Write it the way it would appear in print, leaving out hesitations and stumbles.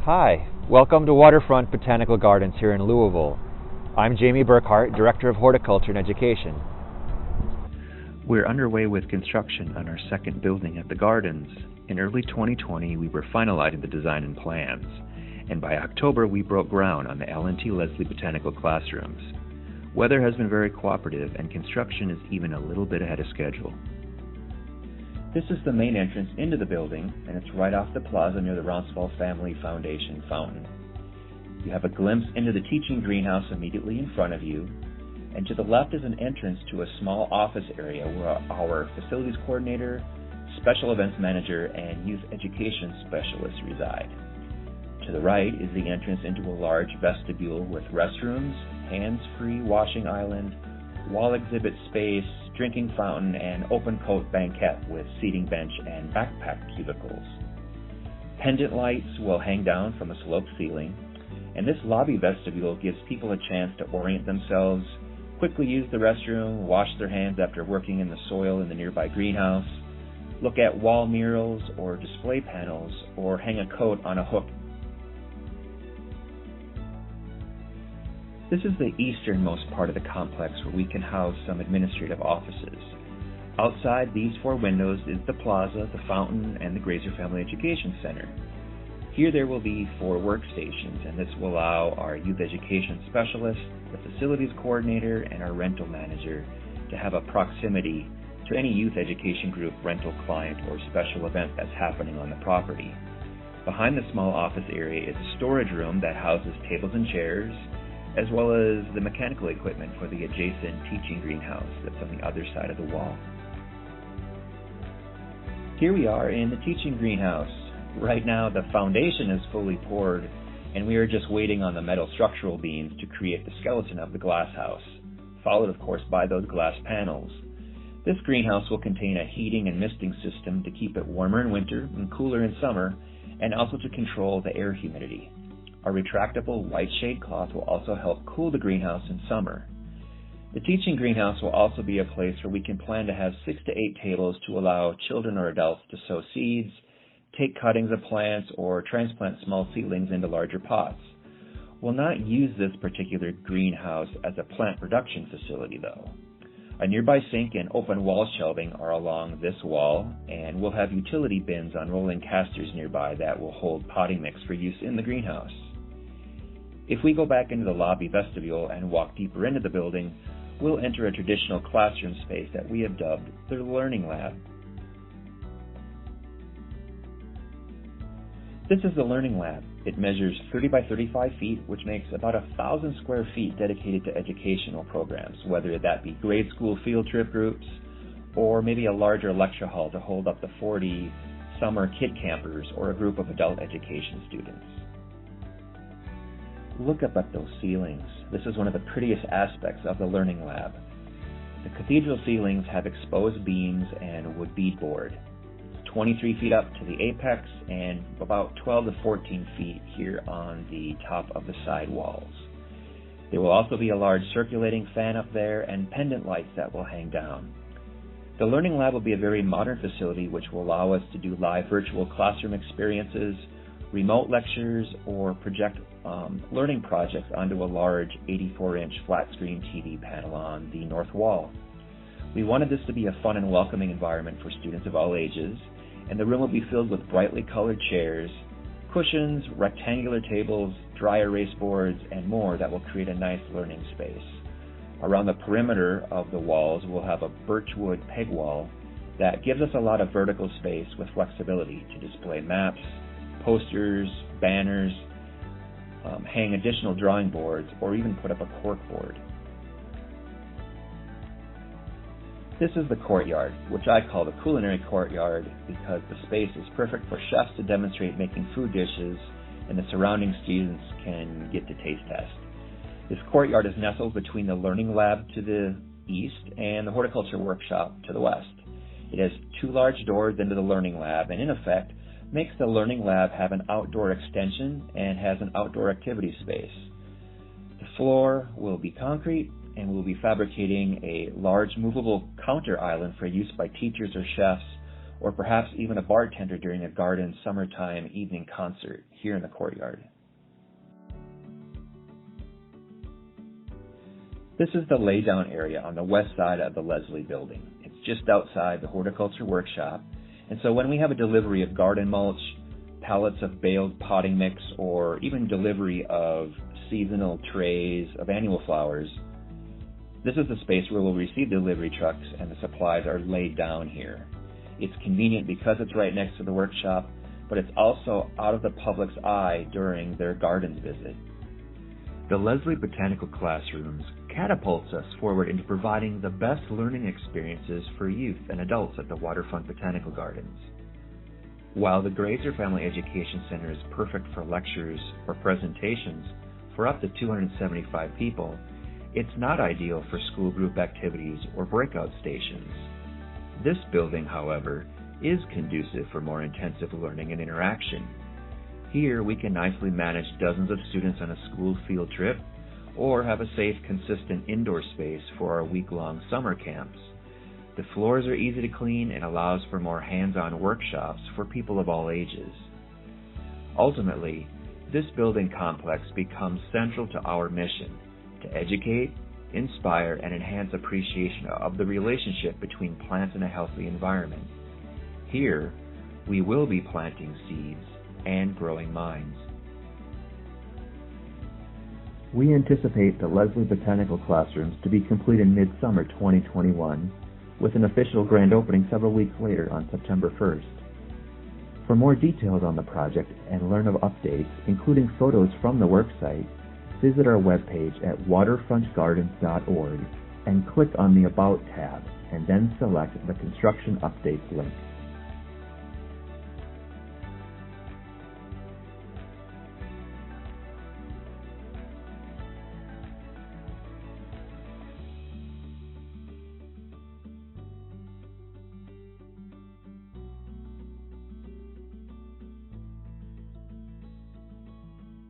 Hi, welcome to Waterfront Botanical Gardens here in Louisville. I'm Jamie Burghardt, Director of Horticulture and Education. We're underway with construction on our second building at the Gardens. In early 2020, we were finalizing the design and plans, and by October we broke ground on the L&T Leslie Botanical Classrooms. Weather has been very cooperative and construction is even a little bit ahead of schedule. This is the main entrance into the building, and it's right off the plaza near the Rouncewell Family Foundation fountain. You have a glimpse into the teaching greenhouse immediately in front of you, and to the left is an entrance to a small office area where our facilities coordinator, special events manager, and youth education specialists reside. To the right is the entrance into a large vestibule with restrooms, hands-free washing island, wall exhibit space, drinking fountain, and open coat banquette with seating bench and backpack cubicles. Pendant lights will hang down from a sloped ceiling, and this lobby vestibule gives people a chance to orient themselves, quickly use the restroom, wash their hands after working in the soil in the nearby greenhouse, look at wall murals or display panels, or hang a coat on a hook. This is the easternmost part of the complex where we can house some administrative offices. Outside these four windows is the plaza, the fountain, and the Grazer Family Education Center. Here there will be 4 workstations, and this will allow our youth education specialist, the facilities coordinator, and our rental manager to have a proximity to any youth education group, rental client, or special event that's happening on the property. Behind the small office area is a storage room that houses tables and chairs, as well as the mechanical equipment for the adjacent teaching greenhouse that's on the other side of the wall. Here we are in the teaching greenhouse. Right now the foundation is fully poured, and we are just waiting on the metal structural beams to create the skeleton of the glass house, followed of course by those glass panels. This greenhouse will contain a heating and misting system to keep it warmer in winter and cooler in summer, and also to control the air humidity. Our retractable white shade cloth will also help cool the greenhouse in summer. The teaching greenhouse will also be a place where we can plan to have 6 to 8 tables to allow children or adults to sow seeds, take cuttings of plants, or transplant small seedlings into larger pots. We'll not use this particular greenhouse as a plant production facility though. A nearby sink and open wall shelving are along this wall, and we'll have utility bins on rolling casters nearby that will hold potting mix for use in the greenhouse. If we go back into the lobby vestibule and walk deeper into the building, we'll enter a traditional classroom space that we have dubbed the Learning Lab. This is the Learning Lab. It measures 30 by 35 feet, which makes about 1,000 square feet dedicated to educational programs, whether that be grade school field trip groups, or maybe a larger lecture hall to hold up to 40 summer kid campers or a group of adult education students. Look up at those ceilings. This is one of the prettiest aspects of the Learning Lab. The cathedral ceilings have exposed beams and wood beadboard. It's 23 feet up to the apex and about 12 to 14 feet here on the top of the side walls. There will also be a large circulating fan up there and pendant lights that will hang down. The Learning Lab will be a very modern facility which will allow us to do live virtual classroom experiences, remote lectures, or project learning projects onto a large 84-inch flat-screen TV panel on the north wall. We wanted this to be a fun and welcoming environment for students of all ages, and the room will be filled with brightly colored chairs, cushions, rectangular tables, dry erase boards, and more that will create a nice learning space. Around the perimeter of the walls, we'll have a birchwood peg wall that gives us a lot of vertical space with flexibility to display maps, posters, banners, hang additional drawing boards, or even put up a cork board. This is the courtyard, which I call the Culinary Courtyard because the space is perfect for chefs to demonstrate making food dishes, and the surrounding students can get to taste test. This courtyard is nestled between the Learning Lab to the east and the Horticulture Workshop to the west. It has 2 large doors into the Learning Lab, and in effect, makes the Learning Lab have an outdoor extension and has an outdoor activity space. The floor will be concrete, and we'll be fabricating a large movable counter island for use by teachers or chefs, or perhaps even a bartender during a garden summertime evening concert here in the courtyard. This is the Laydown Area on the west side of the Leslie building. It's just outside the horticulture workshop, and so when we have a delivery of garden mulch, pallets of baled potting mix, or even delivery of seasonal trays of annual flowers, this is the space where we'll receive delivery trucks and the supplies are laid down here. It's convenient because it's right next to the workshop, but it's also out of the public's eye during their gardens visit. The Leslie Botanical Classrooms catapults us forward into providing the best learning experiences for youth and adults at the Waterfront Botanical Gardens. While the Grazer Family Education Center is perfect for lectures or presentations for up to 275 people, it's not ideal for school group activities or breakout stations. This building, however, is conducive for more intensive learning and interaction. Here, we can nicely manage dozens of students on a school field trip, or have a safe, consistent indoor space for our week-long summer camps. The floors are easy to clean and allows for more hands-on workshops for people of all ages. Ultimately, this building complex becomes central to our mission to educate, inspire, and enhance appreciation of the relationship between plants and a healthy environment. Here, we will be planting seeds and growing minds. We anticipate the Leslie Botanical Classrooms to be complete in mid-summer 2021, with an official grand opening several weeks later on September 1st. For more details on the project and learn of updates, including photos from the worksite, visit our webpage at waterfrontgardens.org and click on the About tab, and then select the Construction Updates link.